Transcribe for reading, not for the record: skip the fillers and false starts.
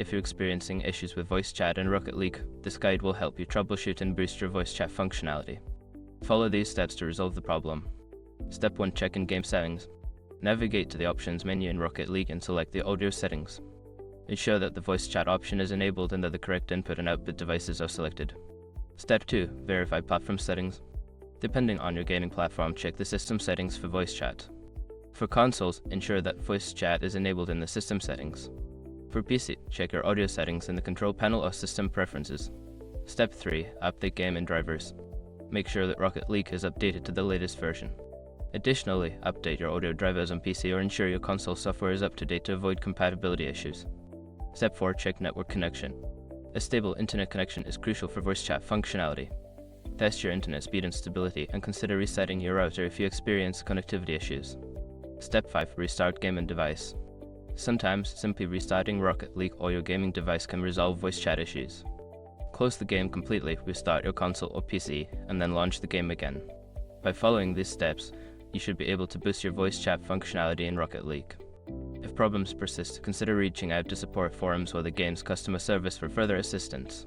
if you're experiencing issues with voice chat in Rocket League, this guide will help you troubleshoot and boost your voice chat functionality. Follow these steps to resolve the problem. Step 1. Check in-game settings. Navigate to the Options menu in Rocket League and select the Audio settings. Ensure that the voice chat option is enabled and that the correct input and output devices are selected. Step 2. Verify platform settings. Depending on your gaming platform, check the system settings for voice chat. For consoles, ensure that voice chat is enabled in the system settings. For PC, check your audio settings in the control panel or system preferences. Step 3. Update game and drivers. Make sure that Rocket League is updated to the latest version. Additionally, update your audio drivers on PC or ensure your console software is up to date to avoid compatibility issues. Step 4. Check network connection. A stable internet connection is crucial for voice chat functionality. Test your internet speed and stability and consider resetting your router if you experience connectivity issues. Step 5. Restart game and device. Sometimes, simply restarting Rocket League or your gaming device can resolve voice chat issues. Close the game completely, restart your console or PC, and then launch the game again. By following these steps, you should be able to boost your voice chat functionality in Rocket League. If problems persist, consider reaching out to support forums or the game's customer service for further assistance.